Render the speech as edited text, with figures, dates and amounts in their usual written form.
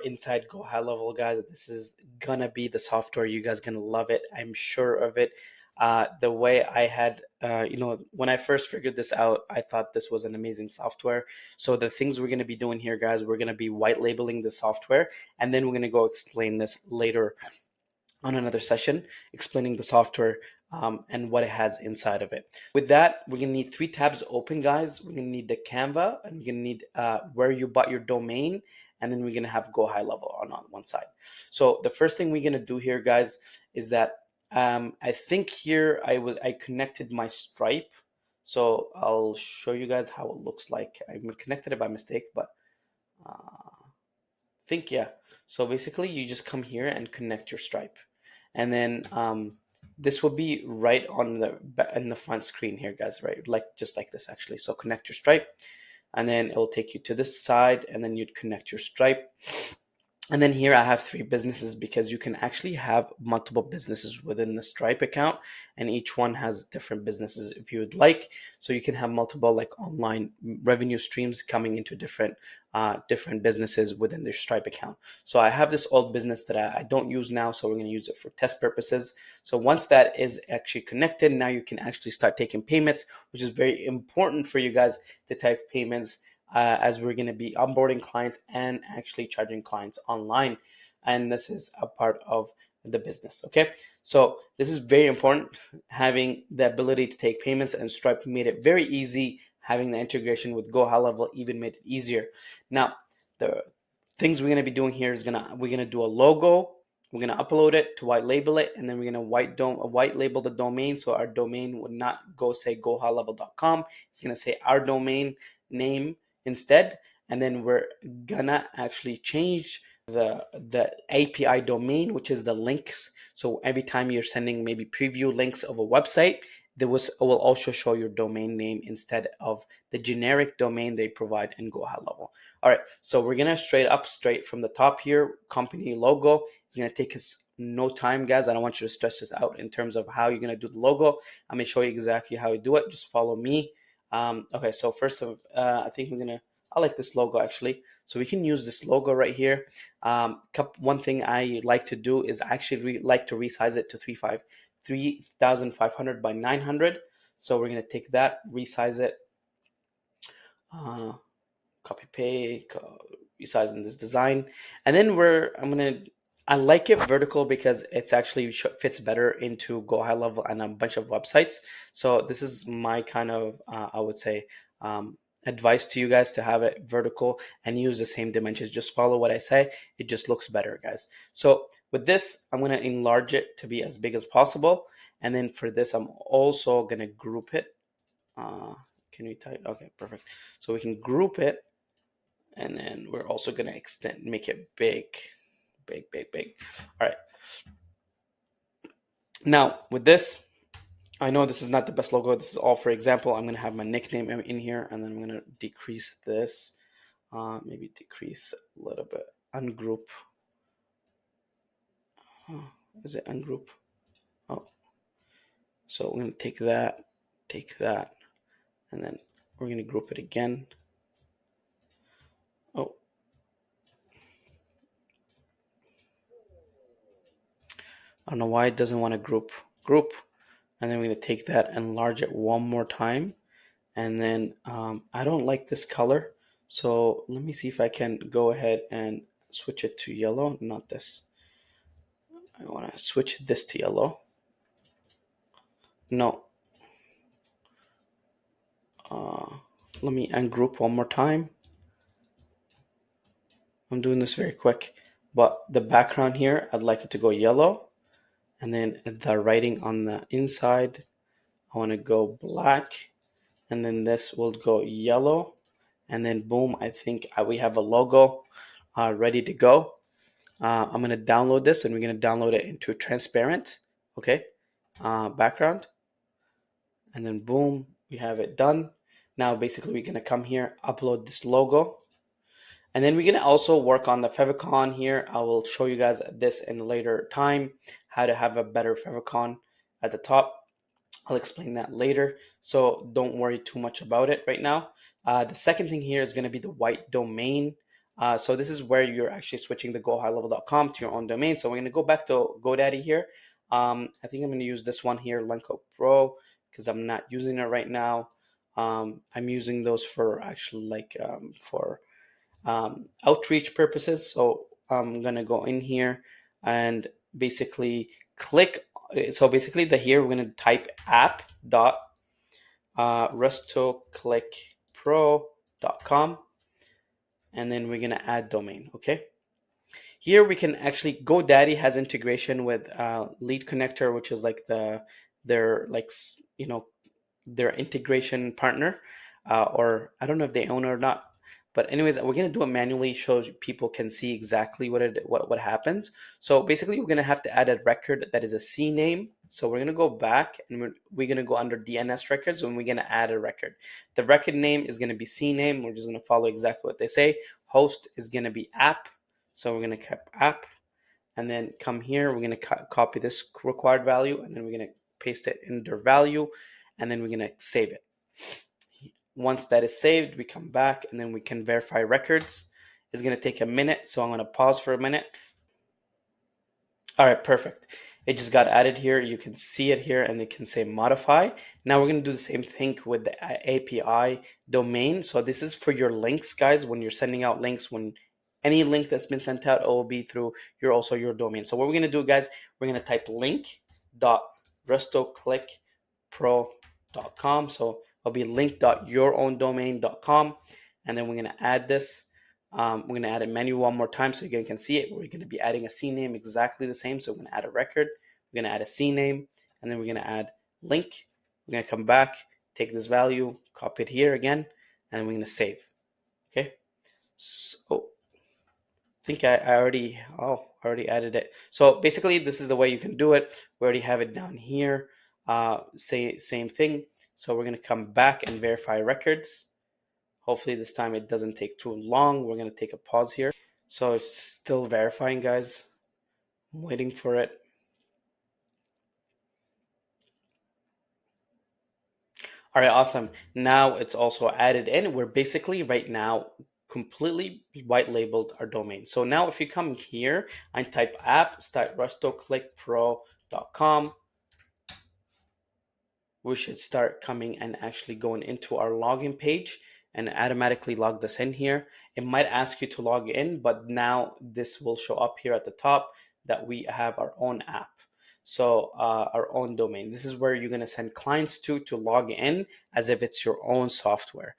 inside GoHighLevel, guys. This is gonna be the software. You guys gonna love it. I'm sure of it. The way I had, when I first figured this out, I thought this was an amazing software. So the things we're gonna be doing here, guys, we're gonna be white labeling the software, and then we're gonna go explain this later on another session, explaining the software and what it has inside of it. With that, we're gonna need 3 tabs open, guys. We're gonna need the Canva, and we're gonna need where you bought your domain, and then we're gonna have GoHighLevel on one side. So the first thing we're gonna do here, guys, is that I think here I connected my Stripe. So I'll show you guys how it looks like. I connected it by mistake, but yeah. So basically, you just come here and connect your Stripe, and then this will be right on in the front screen here, guys. Right, like just like this actually. So connect your Stripe, and then it will take you to this side, and then you'd connect your Stripe. And then here I have 3 businesses, because you can actually have multiple businesses within the Stripe account, and each one has different businesses if you would like. So you can have multiple like online revenue streams coming into different businesses within their Stripe account. So I have this old business that I don't use now, so we're going to use it for test purposes. So once that is actually connected, now you can actually start taking payments, which is very important for you guys to type payments. As we're going to be onboarding clients and actually charging clients online, and this is a part of the business. Okay, so this is very important, having the ability to take payments, and Stripe made it very easy. Having the integration with GoHighLevel even made it easier. Now the things we're going to be doing here is we're going to do a logo. We're going to upload it to white label it, and then we're going to white label the domain. So our domain would not say GoHighLevel.com. It's going to say our domain name instead, and then we're gonna actually change the API domain, which is the links. So every time you're sending maybe preview links of a website, it will also show your domain name instead of the generic domain they provide in GoHighLevel. All right, so we're gonna straight from the top here, company logo. It's gonna take us no time, guys. I don't want you to stress this out in terms of how you're gonna do the logo. I'm gonna show you exactly how you do it. Just follow me. Okay, so first I think I like this logo actually. So we can use this logo right here. One thing I like to do is actually like to resize it to 3,500 by 900. So we're gonna take that, resize it, copy paste, resize in this design, and then I like it vertical because it's actually fits better into GoHighLevel and a bunch of websites. So this is my kind of, I would say, advice to you guys, to have it vertical and use the same dimensions. Just follow what I say. It just looks better, guys. So with this, I'm going to enlarge it to be as big as possible. And then for this, I'm also going to group it. Can we type? Okay, perfect. So we can group it. And then we're also going to make it big. All right. Now with this, I know this is not the best logo. This is all for example. I'm going to have my nickname in here, and then I'm going to decrease this. Maybe decrease a little bit. Ungroup. Oh, is it ungroup? Oh. So we're going to take that, and then we're going to group it again. Oh. I don't know why it doesn't want to group. And then we're going to take that and enlarge it one more time. And then I don't like this color. So let me see if I can go ahead and switch it to yellow. Not this. I want to switch this to yellow. No. Let me ungroup one more time. I'm doing this very quick. But the background here, I'd like it to go yellow. And then the writing on the inside, I want to go black. And then this will go yellow. And then boom, I think we have a logo ready to go. I'm going to download this, and we're going to download it into transparent, okay, background. And then boom, we have it done. Now basically we're going to come here, upload this logo, and then we're going to also work on the favicon here. I will show you guys this in a later time, how to have a better favicon at the top. I'll explain that later, so don't worry too much about it right now. The second thing here is going to be the white domain. So this is where you're actually switching the GoHighLevel.com to your own domain. So we're going to go back to GoDaddy here. I think I'm going to use this one here, Lenco Pro, because I'm not using it right now. I'm using those for actually like for outreach purposes. So I'm going to go in here and basically click. So basically the here we're going to type app dot restoclickpro.com, and then we're going to add domain. Okay. Here we can actually GoDaddy has integration with Lead Connector, which is like their like their integration partner, or I don't know if they own it or not. But anyways, we're gonna do it manually so people can see exactly what happens. So basically, we're gonna have to add a record that is a CNAME. So we're gonna go back and we're gonna go under DNS records and we're gonna add a record. The record name is gonna be CNAME. We're just gonna follow exactly what they say. Host is gonna be app. So we're gonna keep app, and then come here. We're gonna copy this required value, and then we're gonna paste it in their value, and then we're gonna save it. Once that is saved, we come back and then we can verify records. It's going to take a minute, so I'm going to pause for a minute. All right, perfect. It just got added here. You can see it here and it can say modify. Now we're going to do the same thing with the API domain. So this is for your links, guys. When you're sending out links, when any link that's been sent out, it will be through your domain. So what we're going to do, guys, we're going to type link.restoclickpro.com. So it'll be link.yourowndomain.com, and then we're going to add this. We're going to add a menu one more time so you guys can see it. We're going to be adding a CNAME exactly the same. So we're going to add a record. We're going to add a CNAME, and then we're going to add link. We're going to come back, take this value, copy it here again, and we're going to save. Okay. So I think I already added it. So basically, this is the way you can do it. We already have it down here. Same thing. So we're going to come back and verify records. Hopefully this time it doesn't take too long. We're going to take a pause here. So it's still verifying, guys. I'm waiting for it. All right, awesome. Now it's also added in. We're basically right now completely white labeled our domain. So now if you come here and type app.restoclickpro.com, we should start coming and actually going into our login page and automatically log this in here. It might ask you to log in, but now this will show up here at the top that we have our own app. So our own domain. This is where you're going to send clients to log in as if it's your own software.